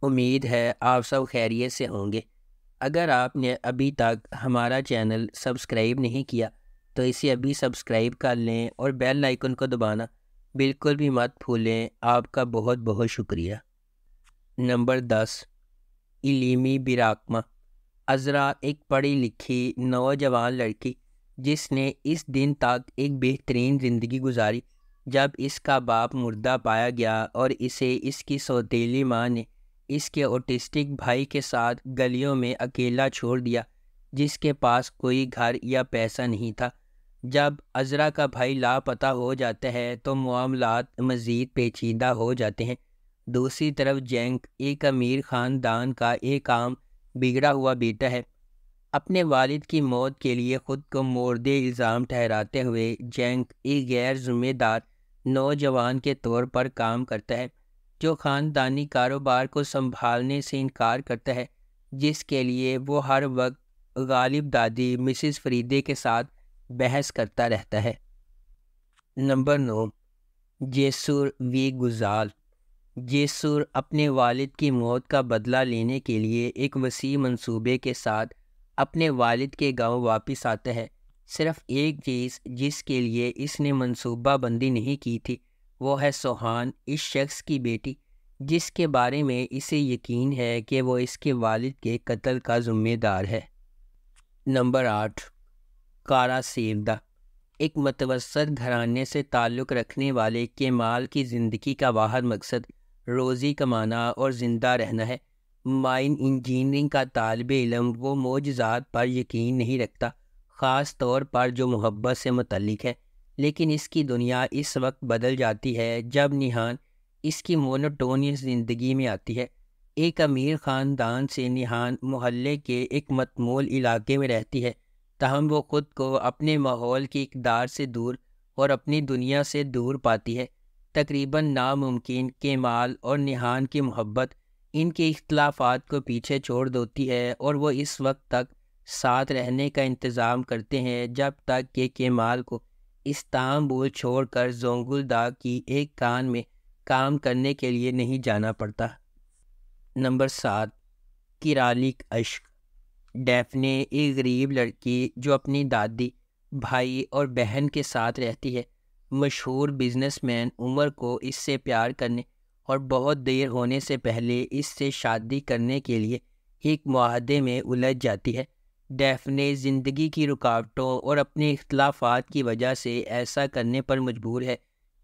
امید ہے آپ سب خیریت سے ہوں گے۔ اگر آپ نے ابھی تک ہمارا چینل سبسکرائب نہیں کیا تو اسے ابھی سبسکرائب کر لیں اور بیل آئیکن کو دبانا بالکل بھی مت بھولیں۔ آپ کا بہت بہت شکریہ۔ نمبر 10، علیمی براکما۔ عذرا ایک پڑھی لکھی نوجوان لڑکی جس نے اس دن تک ایک بہترین زندگی گزاری جب اس کا باپ مردہ پایا گیا اور اسے اس کی سوتیلی ماں نے اس کے اوٹسٹک بھائی کے ساتھ گلیوں میں اکیلا چھوڑ دیا، جس کے پاس کوئی گھر یا پیسہ نہیں تھا۔ جب عذرا کا بھائی لاپتہ ہو جاتا ہے تو معاملات مزید پیچیدہ ہو جاتے ہیں۔ دوسری طرف جینک ایک امیر خاندان کا ایک عام بگڑا ہوا بیٹا ہے۔ اپنے والد کی موت کے لیے خود کو مورد الزام ٹھہراتے ہوئے جینک ایک غیر ذمہ دار نوجوان کے طور پر کام کرتا ہے جو خاندانی کاروبار کو سنبھالنے سے انکار کرتا ہے، جس کے لیے وہ ہر وقت غالب دادی مسز فریدے کے ساتھ بحث کرتا رہتا ہے۔ نمبر 9، جیسور وی گزال۔ جیسور اپنے والد کی موت کا بدلہ لینے کے لیے ایک وسیع منصوبے کے ساتھ اپنے والد کے گاؤں واپس آتا ہے۔ صرف ایک چیز جس کے لیے اس نے منصوبہ بندی نہیں کی تھی وہ ہے سوہان، اس شخص کی بیٹی جس کے بارے میں اسے یقین ہے کہ وہ اس کے والد کے قتل کا ذمہ دار ہے۔ نمبر 8، کارا سیودا۔ ایک متوسط گھرانے سے تعلق رکھنے والے کیمال کی زندگی کا واحد مقصد روزی کمانا اور زندہ رہنا ہے۔ مائن انجینئرنگ کا طالب علم، وہ معجزات پر یقین نہیں رکھتا، خاص طور پر جو محبت سے متعلق ہے، لیکن اس کی دنیا اس وقت بدل جاتی ہے جب نیہان اس کی مونوٹونیس زندگی میں آتی ہے۔ ایک امیر خاندان سے نیہان محلے کے ایک متمول علاقے میں رہتی ہے، تاہم وہ خود کو اپنے ماحول کی اقدار سے دور اور اپنی دنیا سے دور پاتی ہے۔ تقریباً ناممکن کیمال اور نیہان کی محبت ان کے اختلافات کو پیچھے چھوڑ دیتی ہے اور وہ اس وقت تک ساتھ رہنے کا انتظام کرتے ہیں جب تک کہ کیمال کو استنبول چھوڑ کر زونگلدا کی ایک کان میں کام کرنے کے لیے نہیں جانا پڑتا۔ نمبر 7، کیرالک اشک۔ ڈیفنے ایک غریب لڑکی جو اپنی دادی، بھائی اور بہن کے ساتھ رہتی ہے، مشہور بزنس مین عمر کو اس سے پیار کرنے اور بہت دیر ہونے سے پہلے اس سے شادی کرنے کے لیے ایک معاہدے میں الجھ جاتی ہے۔ ڈیفنے زندگی کی رکاوٹوں اور اپنے اختلافات کی وجہ سے ایسا کرنے پر مجبور ہے۔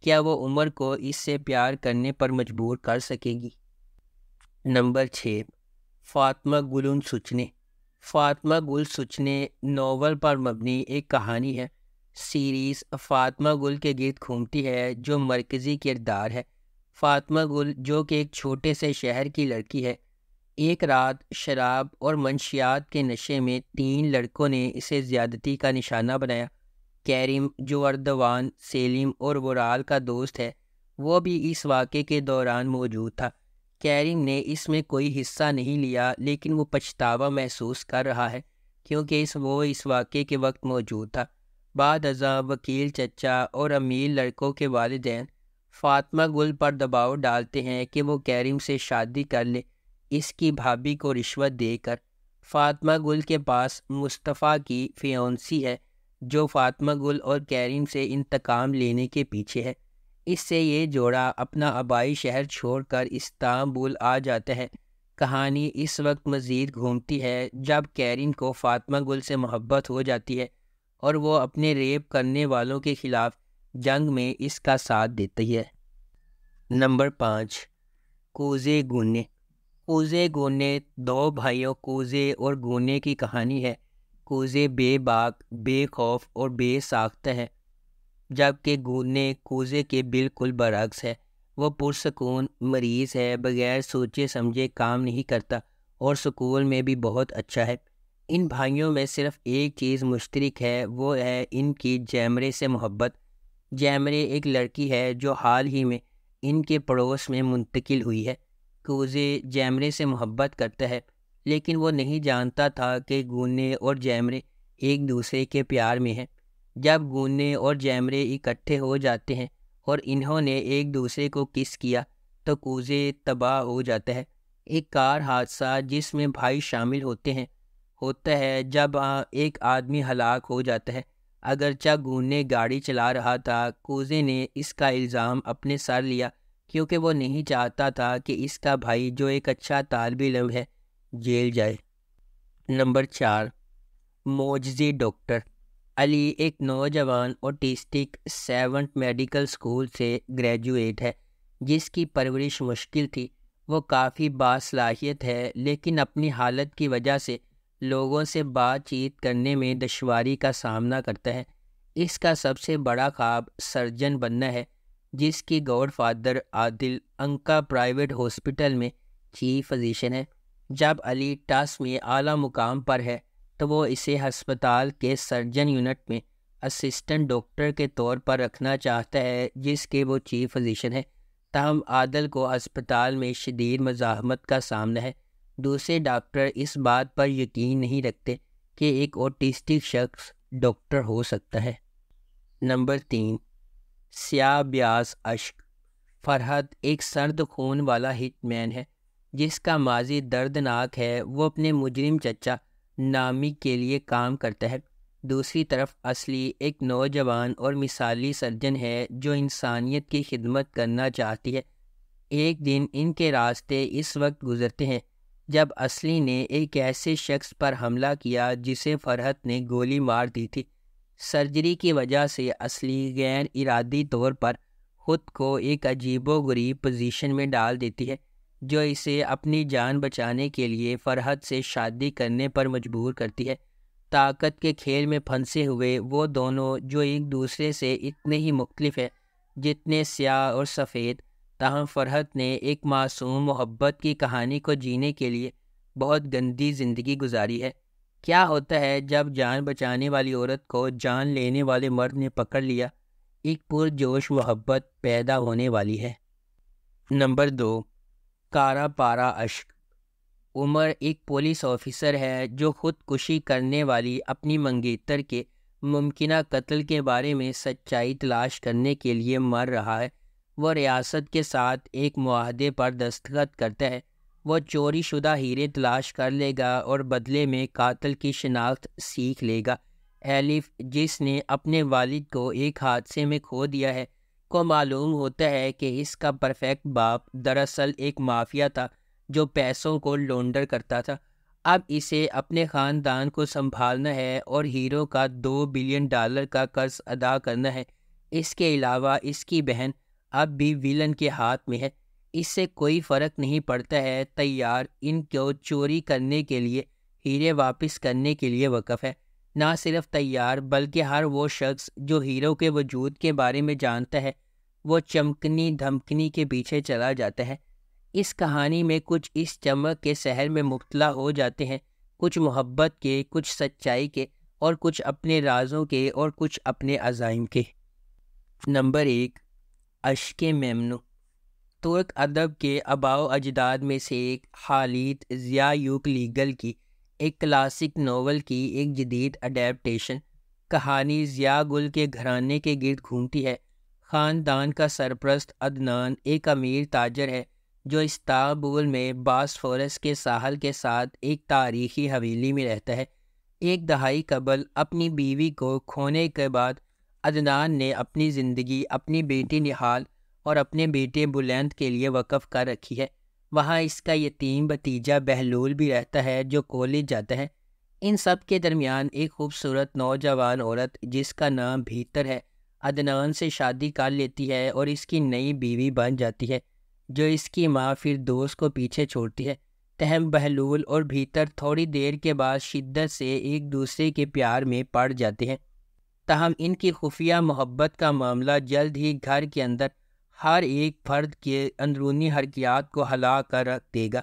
کیا وہ عمر کو اس سے پیار کرنے پر مجبور کر سکے گی؟ نمبر 6، فاطمہ گل سوچنے۔ فاطمہ گل سوچنے ناول پر مبنی ایک کہانی ہے۔ سیریز فاطمہ گل کے گرد گھومتی ہے جو مرکزی کردار ہے۔ فاطمہ گل جو کہ ایک چھوٹے سے شہر کی لڑکی ہے، ایک رات شراب اور منشیات کے نشے میں 3 لڑکوں نے اسے زیادتی کا نشانہ بنایا۔ کیرم جو اردوان، سیلم اور ورال کا دوست ہے، وہ بھی اس واقعے کے دوران موجود تھا۔ کیرم نے اس میں کوئی حصہ نہیں لیا لیکن وہ پچھتاوا محسوس کر رہا ہے کیونکہ وہ اس واقعے کے وقت موجود تھا۔ بعد ازاں وکیل چچا اور امیر لڑکوں کے والدین فاطمہ گل پر دباؤ ڈالتے ہیں کہ وہ کیرم سے شادی کر لے، اس کی بھابھی کو رشوت دے کر۔ فاطمہ گل کے پاس مصطفیٰ کی فیونسی ہے جو فاطمہ گل اور کیرم سے انتقام لینے کے پیچھے ہے۔ اس سے یہ جوڑا اپنا آبائی شہر چھوڑ کر استنبول آ جاتا ہے۔ کہانی اس وقت مزید گھومتی ہے جب کیرم کو فاطمہ گل سے محبت ہو جاتی ہے اور وہ اپنے ریپ کرنے والوں کے خلاف جنگ میں اس کا ساتھ دیتی ہے۔ نمبر 5، کوزے گونے۔ کوزے گونے 2 بھائیوں کوزے اور گونے کی کہانی ہے۔ کوزے بے باک، بے خوف اور بے ساختہ ہے، جبکہ گونے کوزے کے بالکل برعکس ہے۔ وہ پرسکون، مریض ہے، بغیر سوچے سمجھے کام نہیں کرتا اور سکول میں بھی بہت اچھا ہے۔ ان بھائیوں میں صرف ایک چیز مشترک ہے، وہ ہے ان کی جیمرے سے محبت۔ جیمرے ایک لڑکی ہے جو حال ہی میں ان کے پڑوس میں منتقل ہوئی ہے۔ کوزے جیمرے سے محبت کرتا ہے لیکن وہ نہیں جانتا تھا کہ گونے اور جیمرے ایک دوسرے کے پیار میں ہیں۔ جب گونے اور جیمرے اکٹھے ہو جاتے ہیں اور انہوں نے ایک دوسرے کو کس کیا تو کوزے تباہ ہو جاتا ہے۔ ایک کار حادثہ جس میں بھائی شامل ہوتا ہے جب ایک آدمی ہلاک ہو جاتا ہے۔ اگرچہ گھونے گاڑی چلا رہا تھا، کوزے نے اس کا الزام اپنے سر لیا کیونکہ وہ نہیں چاہتا تھا کہ اس کا بھائی جو ایک اچھا طالب علم ہے جیل جائے۔ Number 4، معجزی doctor. علی ایک نوجوان اوٹیسٹک سیونٹ میڈیکل اسکول سے گریجویٹ ہے جس کی پرورش مشکل تھی۔ وہ کافی باصلاحیت ہے لیکن اپنی حالت کی وجہ سے لوگوں سے بات چیت کرنے میں دشواری کا سامنا کرتا ہے۔ اس کا سب سے بڑا خواب سرجن بننا ہے، جس کی گاڈ فادر عادل انکا پرائیویٹ ہاسپٹل میں چیف فزیشین ہے۔ جب علی ٹاس میں اعلیٰ مقام پر ہے تو وہ اسے ہسپتال کے سرجن یونٹ میں اسسٹنٹ ڈاکٹر کے طور پر رکھنا چاہتا ہے جس کے وہ چیف فزیشین ہے۔ تاہم عادل کو ہسپتال میں شدید مزاحمت کا سامنا ہے۔ دوسرے ڈاکٹر اس بات پر یقین نہیں رکھتے کہ ایک اوٹیسٹک شخص ڈاکٹر ہو سکتا ہے۔ نمبر 3، سیاہ بیاض اشک۔ فرحت ایک سرد خون والا ہٹ مین ہے جس کا ماضی دردناک ہے۔ وہ اپنے مجرم چچا نامی کے لیے کام کرتا ہے۔ دوسری طرف اصلی ایک نوجوان اور مثالی سرجن ہے جو انسانیت کی خدمت کرنا چاہتی ہے۔ ایک دن ان کے راستے اس وقت گزرتے ہیں جب اصلی نے ایک ایسے شخص پر حملہ کیا جسے فرحت نے گولی مار دی تھی۔ سرجری کی وجہ سے اصلی غیر ارادی طور پر خود کو ایک عجیب و غریب پوزیشن میں ڈال دیتی ہے جو اسے اپنی جان بچانے کے لیے فرحت سے شادی کرنے پر مجبور کرتی ہے۔ طاقت کے کھیل میں پھنسے ہوئے وہ دونوں جو ایک دوسرے سے اتنے ہی مختلف ہیں جتنے سیاہ اور سفید، تاہم فرحت نے ایک معصوم محبت کی کہانی کو جینے کے لیے بہت گندی زندگی گزاری ہے۔ کیا ہوتا ہے جب جان بچانے والی عورت کو جان لینے والے مرد نے پکڑ لیا؟ ایک پرجوش محبت پیدا ہونے والی ہے۔ نمبر 2، کارا پارا اشک۔ عمر ایک پولیس آفیسر ہے جو خودکشی کرنے والی اپنی منگیتر کے ممکنہ قتل کے بارے میں سچائی تلاش کرنے کے لیے مر رہا ہے۔ وہ ریاست کے ساتھ ایک معاہدے پر دستخط کرتا ہے۔ وہ چوری شدہ ہیرے تلاش کر لے گا اور بدلے میں قاتل کی شناخت سیکھ لے گا۔ ایلف، جس نے اپنے والد کو ایک حادثے میں کھو دیا ہے، کو معلوم ہوتا ہے کہ اس کا پرفیکٹ باپ دراصل ایک مافیا تھا جو پیسوں کو لانڈر کرتا تھا۔ اب اسے اپنے خاندان کو سنبھالنا ہے اور ہیرو کا $2 بلین کا قرض ادا کرنا ہے۔ اس کے علاوہ اس کی بہن اب بھی ویلن کے ہاتھ میں ہے۔ اس سے کوئی فرق نہیں پڑتا ہے، تیار ان کو چوری کرنے کے لیے ہیرے واپس کرنے کے لیے وقف ہے۔ نہ صرف تیار بلکہ ہر وہ شخص جو ہیرو کے وجود کے بارے میں جانتا ہے وہ چمکنی دھمکنی کے پیچھے چلا جاتا ہے۔ اس کہانی میں کچھ اس چمک کے سحر میں مبتلا ہو جاتے ہیں، کچھ محبت کے، کچھ سچائی کے، اور کچھ اپنے رازوں کے اور کچھ اپنے عزائم کے۔ نمبر 1، اشک میمنو۔ ترک ادب کے آباء و اجداد میں سے ایک خالد ضیاء یوکلیگل کی ایک کلاسک ناول کی ایک جدید اڈیپٹیشن۔ کہانی ضیاء گل کے گھرانے کے گرد گھومتی ہے۔ خاندان کا سرپرست عدنان ایک امیر تاجر ہے جو استانبول میں باسفورس کے ساحل کے ساتھ ایک تاریخی حویلی میں رہتا ہے۔ ایک دہائی قبل اپنی بیوی کو کھونے کے بعد عدنان نے اپنی زندگی اپنی بیٹی نہال اور اپنے بیٹے بلند کے لیے وقف کر رکھی ہے۔ وہاں اس کا یتیم بھتیجا بہلول بھی رہتا ہے جو کالج جاتا ہے۔ ان سب کے درمیان ایک خوبصورت نوجوان عورت جس کا نام بھیتر ہے عدنان سے شادی کر لیتی ہے اور اس کی نئی بیوی بن جاتی ہے، جو اس کی ماں پھر دوست کو پیچھے چھوڑتی ہے۔ تاہم بہلول اور بھیتر تھوڑی دیر کے بعد شدت سے ایک دوسرے کے پیار میں پڑ جاتے ہیں۔ تاہم ان کی خفیہ محبت کا معاملہ جلد ہی گھر کے اندر ہر ایک فرد کے اندرونی حرکیات کو ہلا کر رکھ دے گا۔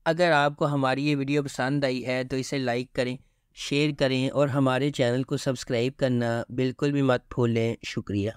اگر آپ کو ہماری یہ ویڈیو پسند آئی ہے تو اسے لائک کریں، شیئر کریں اور ہمارے چینل کو سبسکرائب کرنا بالکل بھی مت بھولیں۔ شکریہ۔